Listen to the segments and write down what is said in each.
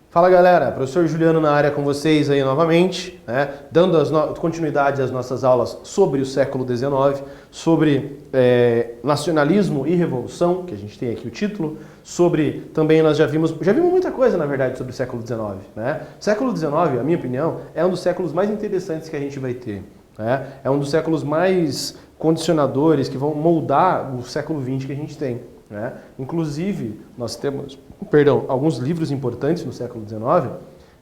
Fala galera, professor Juliano na área com vocês aí novamente, né? Dando continuidade às nossas aulas sobre o século XIX, sobre nacionalismo e revolução, que a gente tem aqui o título, sobre também nós já vimos muita coisa na verdade sobre o século XIX, né? O século XIX, a minha opinião, é um dos séculos mais interessantes que a gente vai ter, né? É um dos séculos mais condicionadores que vão moldar o século XX que a gente tem, né? Inclusive, nós temos alguns livros importantes no século XIX,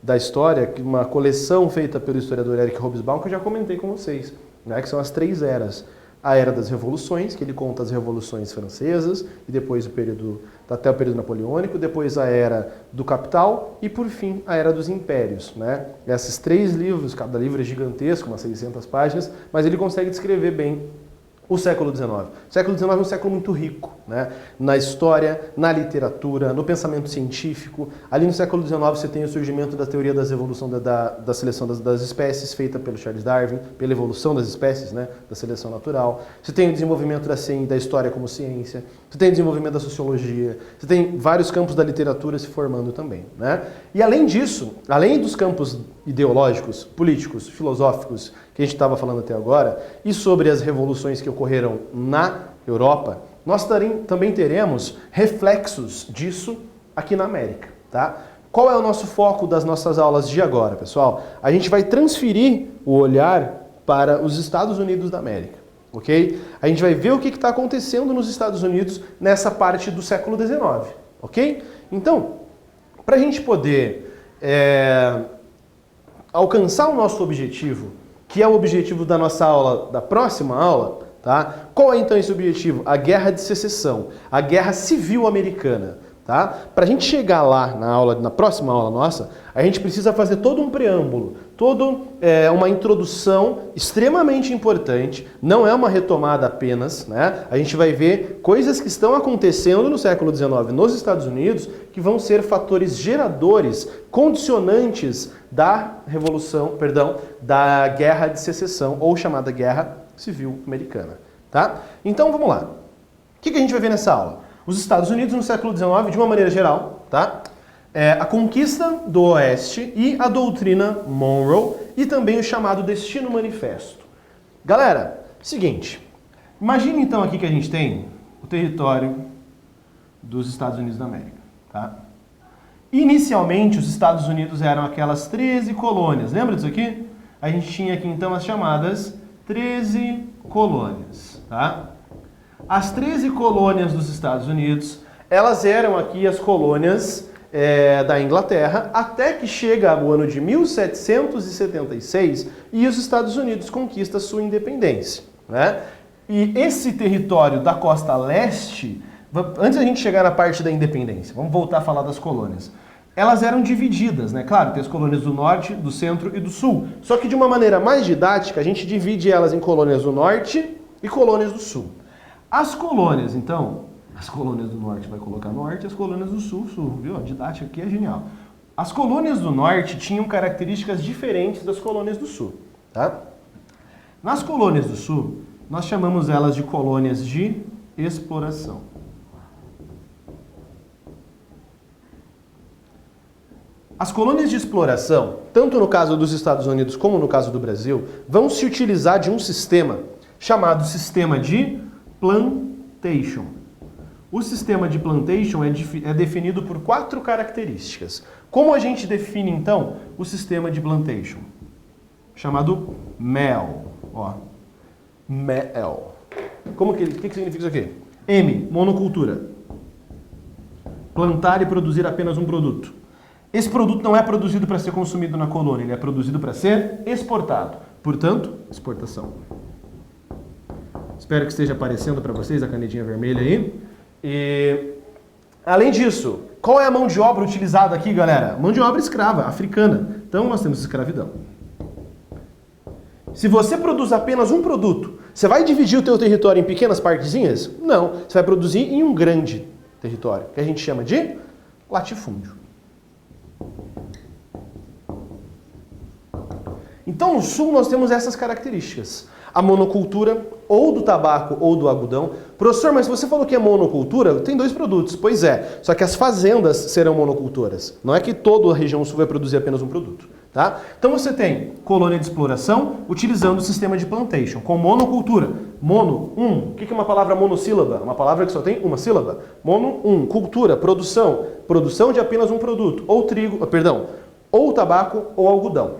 da história, uma coleção feita pelo historiador Eric Hobsbawm, que eu já comentei com vocês, né, que são as 3 eras. A Era das Revoluções, que ele conta as revoluções francesas, e depois até o período napoleônico, depois a Era do Capital, e por fim a Era dos Impérios, né? Esses 3 livros, cada livro é gigantesco, umas 600 páginas, mas ele consegue descrever bem o século XIX. O século XIX é um século muito rico, né? Na história, na literatura, no pensamento científico. Ali no século XIX você tem o surgimento da teoria da evolução da seleção das espécies, feita pelo Charles Darwin, pela evolução das espécies, né? Da seleção natural. Você tem o desenvolvimento da história como ciência, você tem o desenvolvimento da sociologia, você tem vários campos da literatura se formando também, né? E além disso, além dos campos ideológicos, políticos, filosóficos, que a gente estava falando até agora, e sobre as revoluções que ocorreram na Europa, nós também teremos reflexos disso aqui na América, tá? Qual é o nosso foco das nossas aulas de agora, pessoal? A gente vai transferir o olhar para os Estados Unidos da América, ok? A gente vai ver o que está acontecendo nos Estados Unidos nessa parte do século XIX, ok? Então, para a gente poder alcançar o nosso objetivo, que é o objetivo da nossa aula, da próxima aula, tá? Qual é então esse objetivo? A Guerra de Secessão, a Guerra Civil Americana, tá? Para a gente chegar lá na próxima aula nossa, a gente precisa fazer todo um preâmbulo, uma introdução extremamente importante, não é uma retomada apenas, né? A gente vai ver coisas que estão acontecendo no século XIX nos Estados Unidos que vão ser fatores geradores, condicionantes da da Guerra de Secessão, ou chamada Guerra Civil Americana, tá? Então vamos lá. O que a gente vai ver nessa aula? Os Estados Unidos no século XIX, de uma maneira geral, tá? A conquista do Oeste e a doutrina Monroe e também o chamado Destino Manifesto. Galera, seguinte, imagine então aqui que a gente tem o território dos Estados Unidos da América, tá? Inicialmente, os Estados Unidos eram aquelas 13 colônias, lembra disso aqui? A gente tinha aqui então as chamadas 13 colônias, tá? As 13 colônias dos Estados Unidos, elas eram aqui as colônias da Inglaterra, até que chega o ano de 1776 e os Estados Unidos conquistam sua independência, né? E esse território da costa leste, antes da gente chegar na parte da independência, vamos voltar a falar das colônias. Elas eram divididas, né? Claro, tem as colônias do norte, do centro e do sul. Só que de uma maneira mais didática, a gente divide elas em colônias do norte e colônias do sul. As colônias, então, as colônias do norte vai colocar norte, as colônias do sul, sul, viu? A didática aqui é genial. As colônias do norte tinham características diferentes das colônias do sul, tá? Nas colônias do sul, nós chamamos elas de colônias de exploração. As colônias de exploração, tanto no caso dos Estados Unidos como no caso do Brasil, vão se utilizar de um sistema chamado sistema de plantation. O sistema de plantation é definido por 4 características. Como a gente define, então, o sistema de plantation? Chamado MEL. Ó. MEL. O que significa isso aqui? M, monocultura. Plantar e produzir apenas um produto. Esse produto não é produzido para ser consumido na colônia, ele é produzido para ser exportado. Portanto, exportação. Espero que esteja aparecendo para vocês a canetinha vermelha aí. E, além disso, qual é a mão de obra utilizada aqui, galera? Mão de obra escrava, africana. Então, nós temos escravidão. Se você produz apenas um produto, você vai dividir o teu território em pequenas partezinhas? Não. Você vai produzir em um grande território, que a gente chama de latifúndio. Então, no sul, nós temos essas características. A monocultura ou do tabaco ou do algodão. Professor, mas você falou que é monocultura, tem 2 produtos. Pois é, só que as fazendas serão monocultoras. Não é que toda a região sul vai produzir apenas um produto. Tá? Então você tem colônia de exploração utilizando o sistema de plantation, com monocultura. Mono, O que é uma palavra monossílaba? Uma palavra que só tem uma sílaba. Mono, cultura, produção. Produção de apenas um produto. Ou trigo, ou tabaco ou algodão.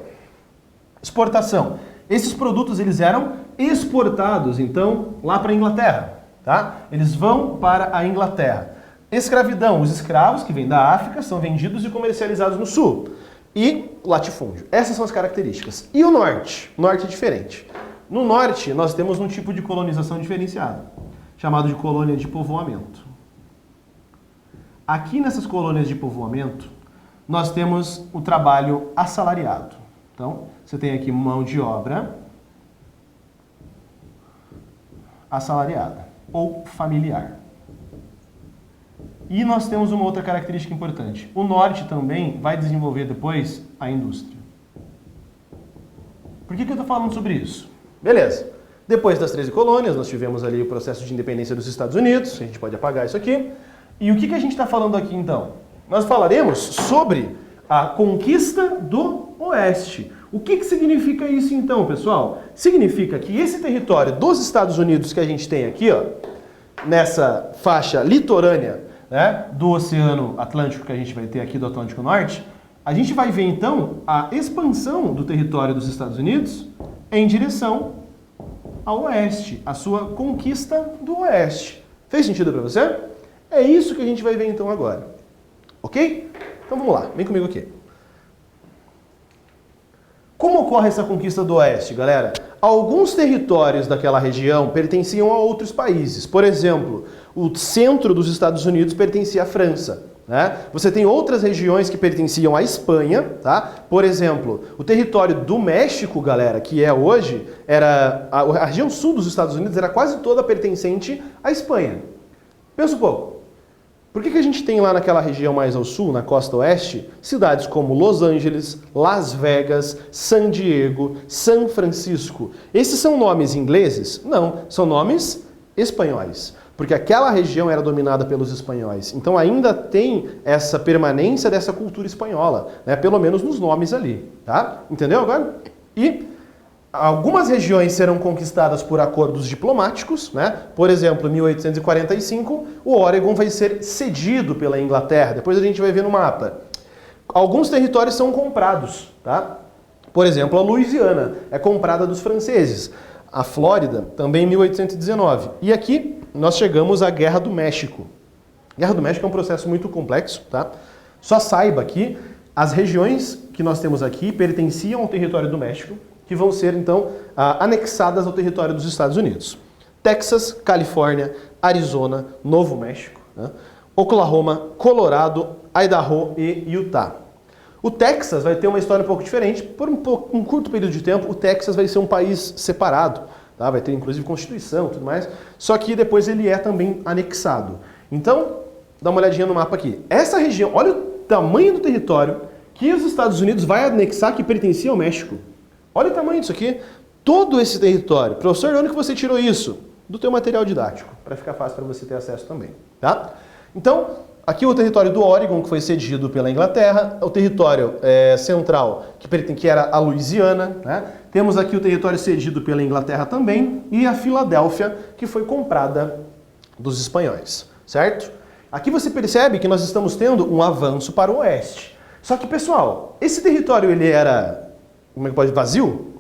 Exportação. Esses produtos eles eram exportados, então, lá para a Inglaterra. Tá? Eles vão para a Inglaterra. Escravidão. Os escravos que vêm da África são vendidos e comercializados no sul. E latifúndio. Essas são as características. E o norte? O norte é diferente. No norte, nós temos um tipo de colonização diferenciada, chamado de colônia de povoamento. Aqui nessas colônias de povoamento, nós temos o trabalho assalariado. Então, você tem aqui mão de obra assalariada ou familiar. E nós temos uma outra característica importante. O norte também vai desenvolver depois a indústria. Por que eu estou falando sobre isso? Beleza. Depois das 13 colônias, nós tivemos ali o processo de independência dos Estados Unidos. A gente pode apagar isso aqui. E o que a gente está falando aqui então? Nós falaremos sobre a conquista do Oeste. O que significa isso então, pessoal? Significa que esse território dos Estados Unidos que a gente tem aqui, ó, nessa faixa litorânea, né, do Oceano Atlântico que a gente vai ter aqui do Atlântico Norte, a gente vai ver então a expansão do território dos Estados Unidos em direção ao oeste, a sua conquista do oeste. Fez sentido para você? É isso que a gente vai ver então agora. Ok? Então vamos lá, vem comigo aqui. Como ocorre essa conquista do oeste, galera? Alguns territórios daquela região pertenciam a outros países. Por exemplo, o centro dos Estados Unidos pertencia à França. Né? Você tem outras regiões que pertenciam à Espanha, tá? Por exemplo, o território do México, galera, que é hoje, era a região sul dos Estados Unidos era quase toda pertencente à Espanha. Pensa um pouco. Por que a gente tem lá naquela região mais ao sul, na costa oeste, cidades como Los Angeles, Las Vegas, San Diego, São Francisco? Esses são nomes ingleses? Não, são nomes espanhóis. Porque aquela região era dominada pelos espanhóis. Então ainda tem essa permanência dessa cultura espanhola, né? Pelo menos nos nomes ali, tá? Entendeu agora? E algumas regiões serão conquistadas por acordos diplomáticos, né? Por exemplo, em 1845, o Oregon vai ser cedido pela Inglaterra. Depois a gente vai ver no mapa. Alguns territórios são comprados, tá? Por exemplo, a Louisiana é comprada dos franceses. A Flórida, também em 1819. E aqui nós chegamos à Guerra do México. A Guerra do México é um processo muito complexo, tá? Só saiba que as regiões que nós temos aqui pertenciam ao território do México, que vão ser, então, anexadas ao território dos Estados Unidos. Texas, Califórnia, Arizona, Novo México, né? Oklahoma, Colorado, Idaho e Utah. O Texas vai ter uma história um pouco diferente. Por um curto período de tempo, o Texas vai ser um país separado. Tá? Vai ter, inclusive, Constituição e tudo mais. Só que depois ele é também anexado. Então, dá uma olhadinha no mapa aqui. Essa região, olha o tamanho do território que os Estados Unidos vai anexar que pertencia ao México. Olha o tamanho disso aqui. Todo esse território. Professor, de onde que você tirou isso? Do teu material didático, para ficar fácil para você ter acesso também. Tá? Então, aqui o território do Oregon, que foi cedido pela Inglaterra, o território central, que era a Louisiana, né? Temos aqui o território cedido pela Inglaterra também, e a Filadélfia, que foi comprada dos espanhóis, certo? Aqui você percebe que nós estamos tendo um avanço para o oeste. Só que, pessoal, esse território ele era, como é que pode, vazio?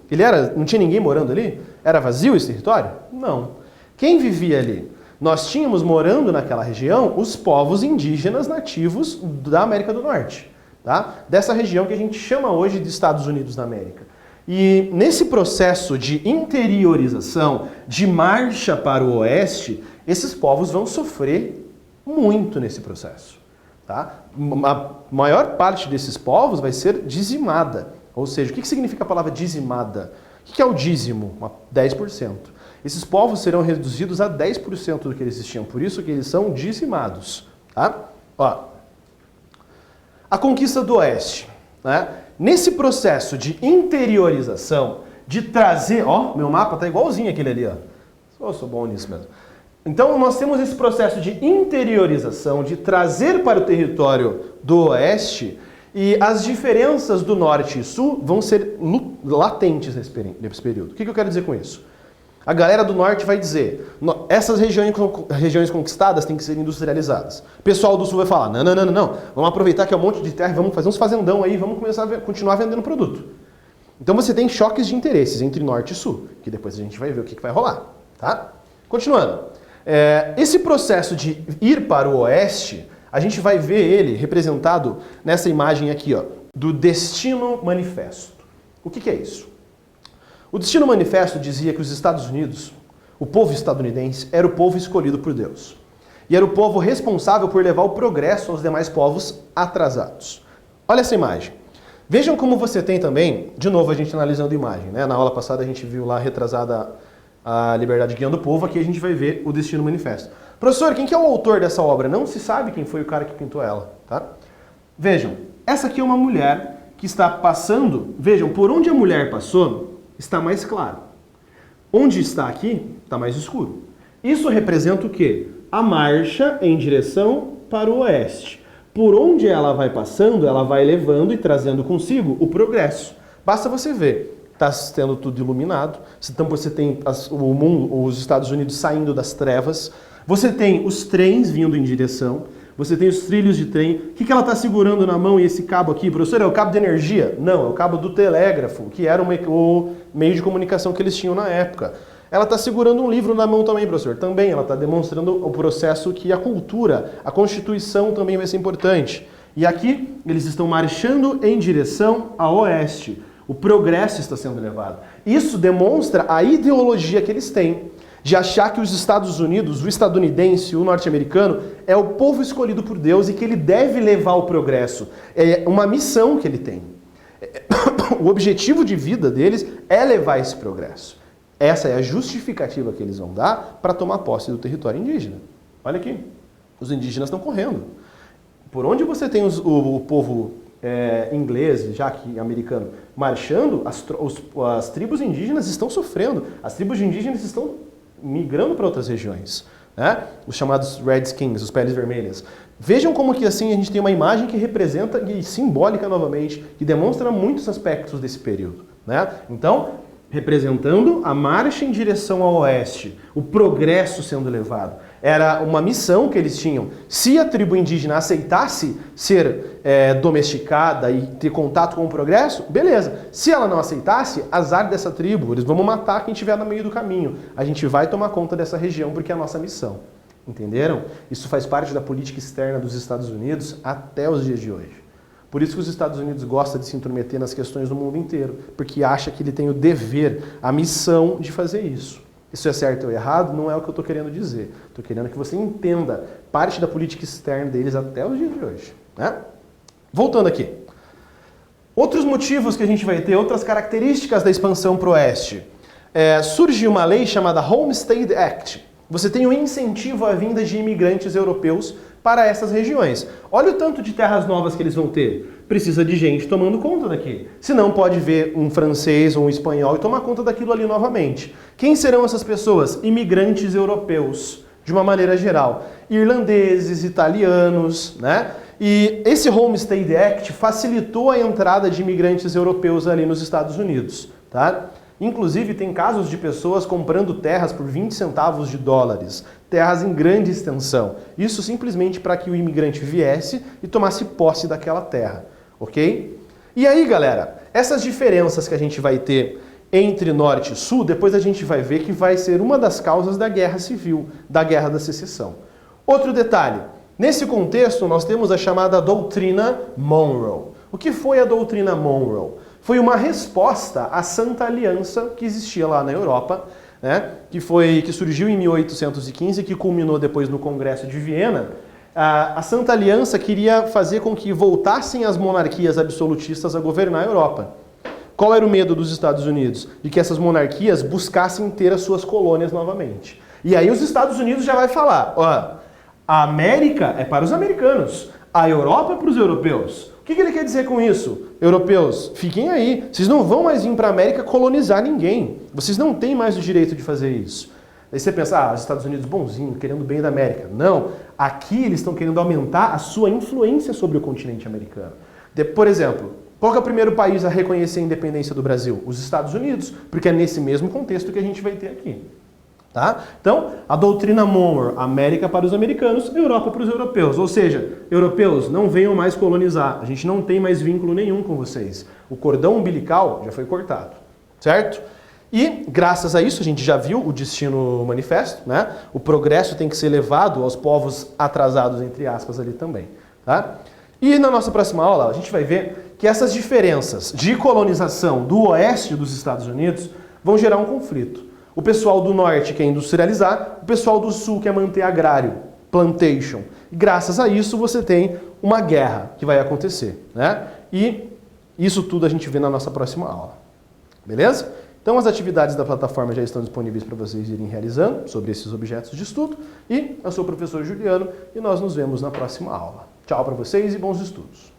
Não tinha ninguém morando ali? Era vazio esse território? Não. Quem vivia ali? Nós tínhamos morando naquela região os povos indígenas nativos da América do Norte, tá? Dessa região que a gente chama hoje de Estados Unidos da América. E nesse processo de interiorização, de marcha para o oeste, esses povos vão sofrer muito nesse processo, tá? A maior parte desses povos vai ser dizimada. Ou seja, o que significa a palavra dizimada? O que é o dízimo? 10%. Esses povos serão reduzidos a 10% do que eles existiam, por isso que eles são dizimados. Tá? Ó, a conquista do oeste. Né? Nesse processo de interiorização, de trazer... Ó, meu mapa tá igualzinho aquele ali, ó. Eu sou bom nisso mesmo. Então nós temos esse processo de interiorização, de trazer para o território do oeste, e as diferenças do norte e sul vão ser latentes nesse período. O que eu quero dizer com isso? A galera do norte vai dizer, essas regiões conquistadas têm que ser industrializadas. O pessoal do sul vai falar, não, vamos aproveitar que é um monte de terra e vamos fazer uns fazendão aí, vamos começar a continuar vendendo produto. Então você tem choques de interesses entre norte e sul, que depois a gente vai ver o que vai rolar, tá? Continuando. Esse processo de ir para o oeste, a gente vai ver ele representado nessa imagem aqui, ó, do Destino Manifesto. O que é isso? O Destino Manifesto dizia que os Estados Unidos, o povo estadunidense, era o povo escolhido por Deus. E era o povo responsável por levar o progresso aos demais povos atrasados. Olha essa imagem. Vejam como você tem também, de novo a gente analisando a imagem, né? Na aula passada a gente viu lá retrasada a Liberdade Guiando o Povo, aqui a gente vai ver o Destino Manifesto. Professor, quem que é o autor dessa obra? Não se sabe quem foi o cara que pintou ela, tá? Vejam, essa aqui é uma mulher que está passando, vejam, por onde a mulher passou, está mais claro. Onde está aqui, está mais escuro. Isso representa o quê? A marcha em direção para o oeste. Por onde ela vai passando, ela vai levando e trazendo consigo o progresso. Basta você ver. Está sendo tudo iluminado, então você tem o mundo, os Estados Unidos saindo das trevas, você tem os trens vindo em direção, você tem os trilhos de trem. O que ela está segurando na mão e esse cabo aqui, professor? É o cabo de energia? Não, é o cabo do telégrafo, que era o meio de comunicação que eles tinham na época. Ela está segurando um livro na mão também, professor. Também, ela está demonstrando o processo que a cultura, a Constituição também vai ser importante. E aqui, eles estão marchando em direção a oeste. O progresso está sendo levado. Isso demonstra a ideologia que eles têm, de achar que os Estados Unidos, o estadunidense, o norte-americano, é o povo escolhido por Deus e que ele deve levar o progresso. É uma missão que ele tem. O objetivo de vida deles é levar esse progresso. Essa é a justificativa que eles vão dar para tomar posse do território indígena. Olha aqui, os indígenas estão correndo. Por onde você tem o povo inglês, já que americano, marchando, as tribos indígenas estão sofrendo. As tribos indígenas estão migrando para outras regiões, né? Os chamados Redskins, os peles vermelhas. Vejam como que assim a gente tem uma imagem que representa e simbólica novamente, que demonstra muitos aspectos desse período, né? Então, representando a marcha em direção ao oeste, o progresso sendo levado. Era uma missão que eles tinham. Se a tribo indígena aceitasse ser domesticada e ter contato com o progresso, beleza. Se ela não aceitasse, azar dessa tribo, eles vão matar quem estiver no meio do caminho. A gente vai tomar conta dessa região porque é a nossa missão. Entenderam? Isso faz parte da política externa dos Estados Unidos até os dias de hoje. Por isso que os Estados Unidos gostam de se intrometer nas questões do mundo inteiro, porque acha que ele tem o dever, a missão de fazer isso. Isso é certo ou errado? Não é o que eu estou querendo dizer. Estou querendo que você entenda parte da política externa deles até os dias de hoje, né? Voltando aqui. Outros motivos que a gente vai ter, outras características da expansão para o oeste. Surge uma lei chamada Homestead Act. Você tem um incentivo à vinda de imigrantes europeus para essas regiões. Olha o tanto de terras novas que eles vão ter. Precisa de gente tomando conta daqui. Senão pode ver um francês ou um espanhol e tomar conta daquilo ali novamente. Quem serão essas pessoas? Imigrantes europeus, de uma maneira geral. Irlandeses, italianos, né? E esse Homestead Act facilitou a entrada de imigrantes europeus ali nos Estados Unidos, tá? Inclusive, tem casos de pessoas comprando terras por 20 centavos de dólares, terras em grande extensão. Isso simplesmente para que o imigrante viesse e tomasse posse daquela terra, ok? E aí, galera, essas diferenças que a gente vai ter entre Norte e Sul, depois a gente vai ver que vai ser uma das causas da Guerra Civil, da Guerra da Secessão. Outro detalhe, nesse contexto nós temos a chamada Doutrina Monroe. O que foi a Doutrina Monroe? Foi uma resposta à Santa Aliança que existia lá na Europa, né? que surgiu em 1815 e que culminou depois no Congresso de Viena. A Santa Aliança queria fazer com que voltassem as monarquias absolutistas a governar a Europa. Qual era o medo dos Estados Unidos? De que essas monarquias buscassem ter as suas colônias novamente. E aí os Estados Unidos já vai falar, ó, a América é para os americanos, a Europa é para os europeus. O que ele quer dizer com isso? Europeus, fiquem aí. Vocês não vão mais vir para a América colonizar ninguém. Vocês não têm mais o direito de fazer isso. Aí você pensa, os Estados Unidos bonzinho, querendo o bem da América. Não. Aqui eles estão querendo aumentar a sua influência sobre o continente americano. Por exemplo, qual que é o primeiro país a reconhecer a independência do Brasil? Os Estados Unidos, porque é nesse mesmo contexto que a gente vai ter aqui. Tá? Então, a doutrina Monroe, América para os americanos, Europa para os europeus. Ou seja, europeus, não venham mais colonizar. A gente não tem mais vínculo nenhum com vocês. O cordão umbilical já foi cortado. Certo? E, graças a isso, a gente já viu o Destino Manifesto, né? O progresso tem que ser levado aos povos atrasados, entre aspas, ali também. Tá? E na nossa próxima aula, a gente vai ver que essas diferenças de colonização do oeste dos Estados Unidos vão gerar um conflito. O pessoal do norte quer industrializar, o pessoal do sul quer manter agrário, plantation. E graças a isso você tem uma guerra que vai acontecer, né? E isso tudo a gente vê na nossa próxima aula. Beleza? Então as atividades da plataforma já estão disponíveis para vocês irem realizando sobre esses objetos de estudo. E eu sou o professor Juliano e nós nos vemos na próxima aula. Tchau para vocês e bons estudos.